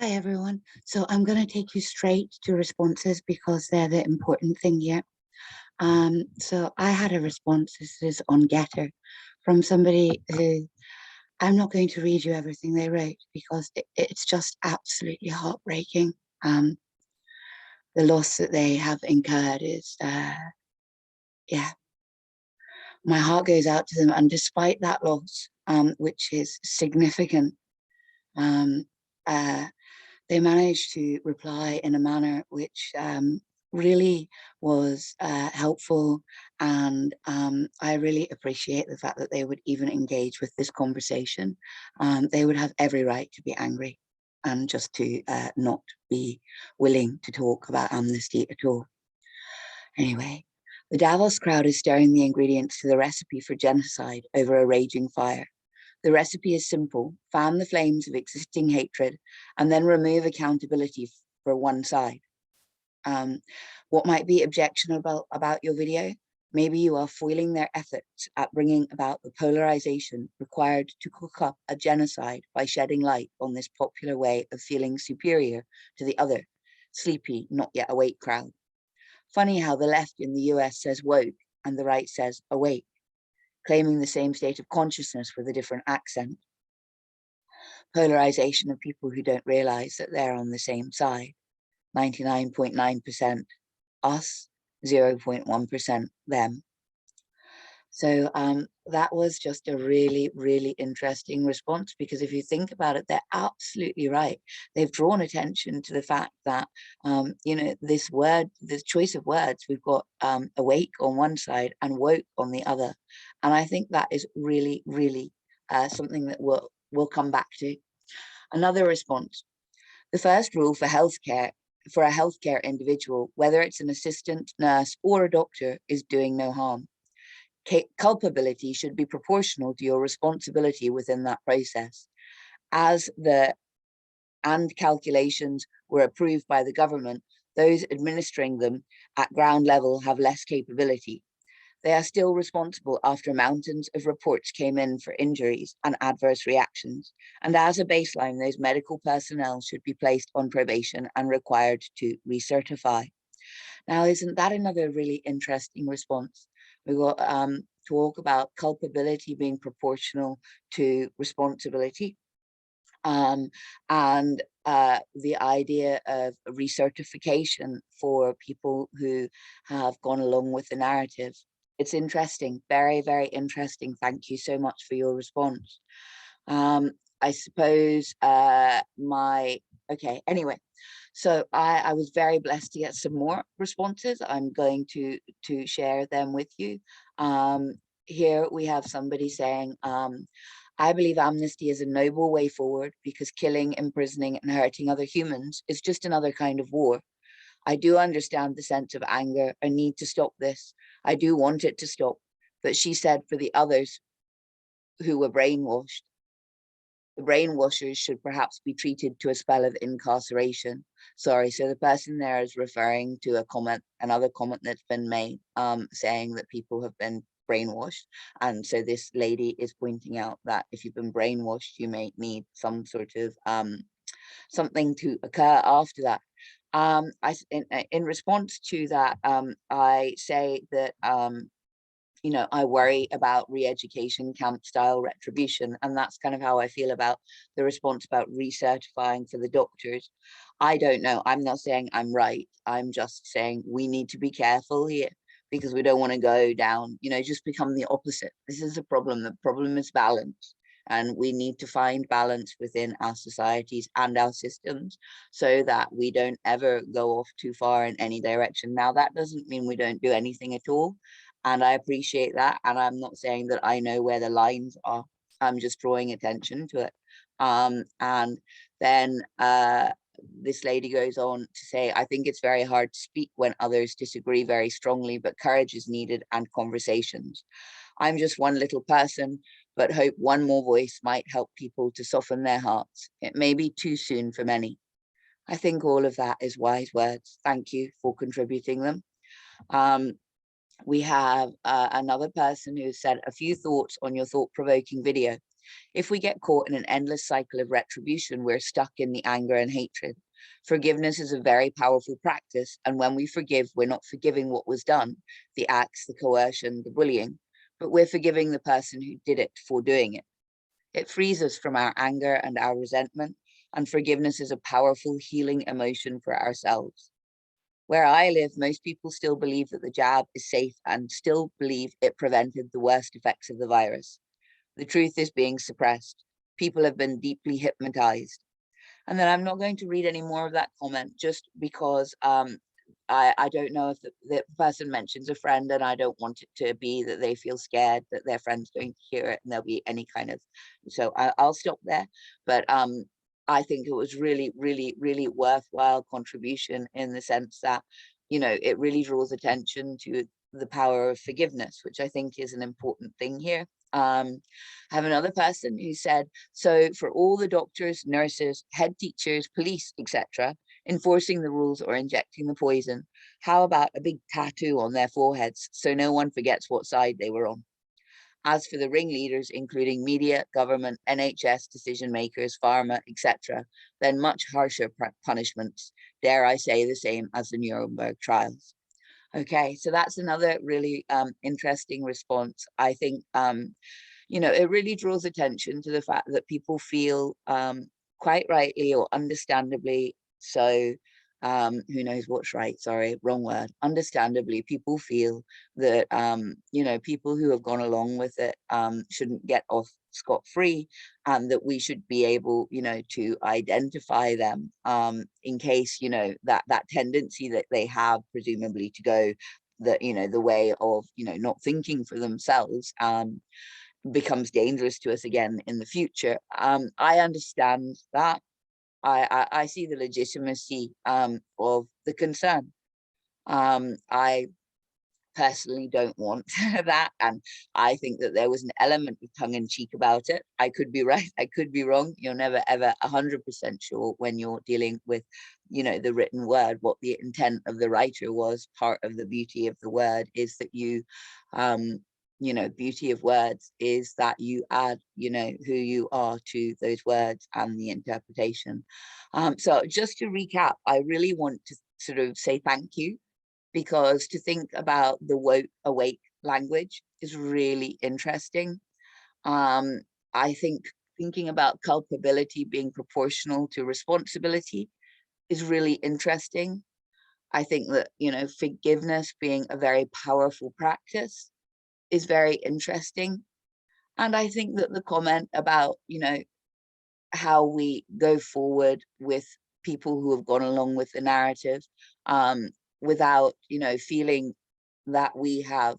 Hi, everyone. So I'm going to take you straight to responses because they're the important thing here. So I had a response, this is on Getter, from somebody who, I'm not going to read you everything they wrote because it's just absolutely heartbreaking. Um, the loss that they have incurred is, yeah, my heart goes out to them. And despite that loss, which is significant, um, uh, they managed to reply in a manner which really was helpful. And I really appreciate the fact that they would even engage with this conversation. They would have every right to be angry and just to not be willing to talk about amnesty at all. Anyway, the Davos crowd is stirring the ingredients to the recipe for genocide over a raging fire. The recipe is simple: fan the flames of existing hatred and then remove accountability for one side. What might be objectionable about your video? Maybe you are foiling their efforts at bringing about the polarization required to cook up a genocide by shedding light on this popular way of feeling superior to the other, sleepy, not yet awake crowd. Funny how the left in the US says woke and the right says awake, claiming the same state of consciousness with a different accent. Polarization of people who don't realize that they're on the same side. 99.9% us, 0.1% them. So that was just a really, really interesting response, because if you think about it, they're absolutely right. They've drawn attention to the fact that, this word, this choice of words, we've got awake on one side and woke on the other. And I think that is really, really something that we'll come back to. Another response: the first rule for healthcare for a healthcare individual, whether it's an assistant, nurse, or a doctor, is doing no harm. Culpability should be proportional to your responsibility within that process. As the calculations were approved by the government, those administering them at ground level have less capability. They are still responsible after mountains of reports came in for injuries and adverse reactions. And as a baseline, those medical personnel should be placed on probation and required to recertify. Now, isn't that another really interesting response? We will talk about culpability being proportional to responsibility. And the idea of recertification for people who have gone along with the narrative. It's interesting, very, very interesting. Thank you so much for your response. I suppose okay, anyway, so I was very blessed to get some more responses. I'm going to share them with you. Here we have somebody saying, I believe amnesty is a noble way forward because killing, imprisoning, and hurting other humans is just another kind of war. I do understand the sense of anger and need to stop this. I do want it to stop. But she said for the others who were brainwashed, the brainwashers should perhaps be treated to a spell of incarceration. Sorry, so the person there is referring to a comment, another comment that's been made, saying that people have been brainwashed. And so this lady is pointing out that if you've been brainwashed, you may need some sort of something to occur after that. In response to that, I say that I worry about re-education camp style retribution. And that's kind of how I feel about the response about recertifying for the doctors. I don't know. I'm not saying I'm right. I'm just saying we need to be careful here, because we don't want to go down, just become the opposite. This is a problem. The problem is balance. And we need to find balance within our societies and our systems so that we don't ever go off too far in any direction. Now, that doesn't mean we don't do anything at all. And I appreciate that. And I'm not saying that I know where the lines are. I'm just drawing attention to it. And then this lady goes on to say, I think it's very hard to speak when others disagree very strongly, but courage is needed and conversations. I'm just one little person, but hope one more voice might help people to soften their hearts. It may be too soon for many. I think all of that is wise words. Thank you for contributing them. We have another person who said, a few thoughts on your thought-provoking video. If we get caught in an endless cycle of retribution, we're stuck in the anger and hatred. Forgiveness is a very powerful practice, and when we forgive, we're not forgiving what was done, the acts, the coercion, the bullying, but we're forgiving the person who did it for doing it. It frees us from our anger and our resentment, and forgiveness is a powerful healing emotion for ourselves. Where I live, most people still believe that the jab is safe and still believe it prevented the worst effects of the virus. The truth is being suppressed. People have been deeply hypnotized. And then I'm not going to read any more of that comment just because I don't know if the person mentions a friend, and I don't want it to be that they feel scared that their friend's going to hear it and there'll be any kind of, so I'll stop there. But I think it was really, really, really worthwhile contribution in the sense that, you know, it really draws attention to the power of forgiveness, which I think is an important thing here. I have another person who said, so for all the doctors, nurses, head teachers, police, etc., enforcing the rules or injecting the poison, how about a big tattoo on their foreheads so no one forgets what side they were on? As for the ringleaders, including media, government, NHS, decision makers, pharma, etc., then much harsher punishments, dare I say the same as the Nuremberg trials. Okay, so that's another really interesting response. I think, you know, it really draws attention to the fact that people feel quite rightly or understandably so, who knows what's right, sorry, wrong word. Understandably, people feel that, you know, people who have gone along with it shouldn't get off scot-free, and that we should be able, you know, to identify them in case, you know, that tendency that they have presumably to go the, you know, the way of, you know, not thinking for themselves becomes dangerous to us again in the future. I understand that. I see the legitimacy of the concern. I personally don't want that, and I think that there was an element of tongue-in-cheek about it. I could be right, I could be wrong. You're never ever 100% sure when you're dealing with, you know, the written word, what the intent of the writer was. Part of the beauty of the word is that you know, beauty of words is that you add, you know, who you are to those words and the interpretation. So just to recap, I really want to sort of say thank you, because to think about the woke awake language is really interesting. I think thinking about culpability being proportional to responsibility is really interesting. I think that, you know, forgiveness being a very powerful practice is very interesting. And I think that the comment about, you know, how we go forward with people who have gone along with the narrative um, without, you know, feeling that we have,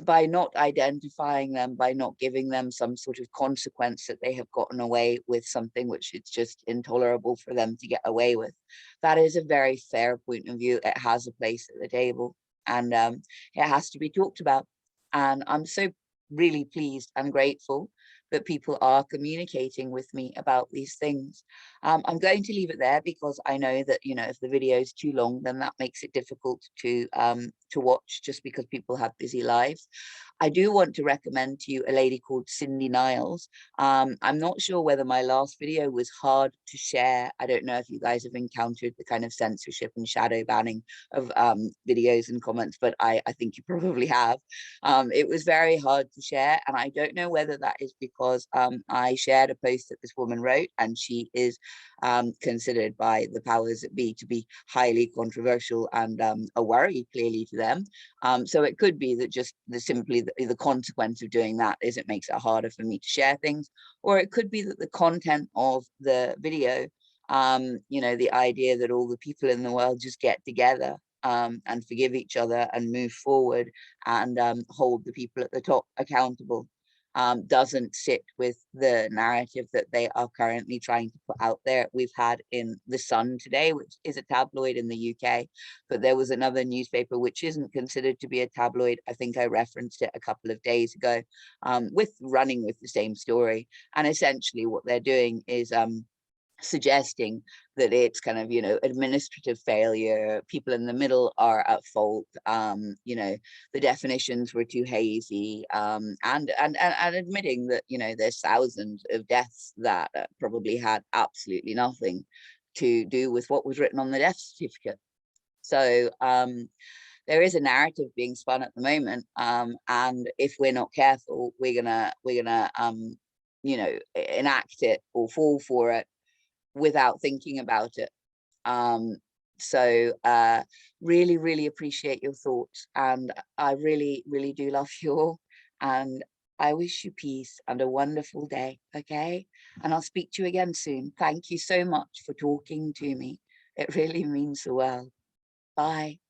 by not identifying them, by not giving them some sort of consequence that they have gotten away with something which it's just intolerable for them to get away with. That is a very fair point of view. It has a place at the table, and it has to be talked about. And I'm so really pleased and grateful that people are communicating with me about these things. I'm going to leave it there because I know that, you know, if the video is too long, then that makes it difficult to watch, just because people have busy lives. I do want to recommend to you a lady called Cindy Niles. I'm not sure whether my last video was hard to share. I don't know if you guys have encountered the kind of censorship and shadow banning of videos and comments, but I think you probably have. It was very hard to share, and I don't know whether that is because I shared a post that this woman wrote, and she is considered by the powers that be to be highly controversial and a worry clearly to them. So it could be that just simply the consequence of doing that is it makes it harder for me to share things, or it could be that the content of the video, you know, the idea that all the people in the world just get together and forgive each other and move forward and hold the people at the top accountable, doesn't sit with the narrative that they are currently trying to put out there. We've had in The Sun today, which is a tabloid in the UK, but there was another newspaper which isn't considered to be a tabloid. I think I referenced it a couple of days ago, with running with the same story. And essentially what they're doing is suggesting that it's kind of, administrative failure, people in the middle are at fault, the definitions were too hazy, and admitting that, there's thousands of deaths that probably had absolutely nothing to do with what was written on the death certificate. So there is a narrative being spun at the moment, and if we're not careful, we're gonna enact it or fall for it without thinking about it. Um, so really, really appreciate your thoughts, and I really, really do love you all. And I wish you peace and a wonderful day. Okay. And I'll speak to you again soon. Thank you so much for talking to me. It really means the world. Bye.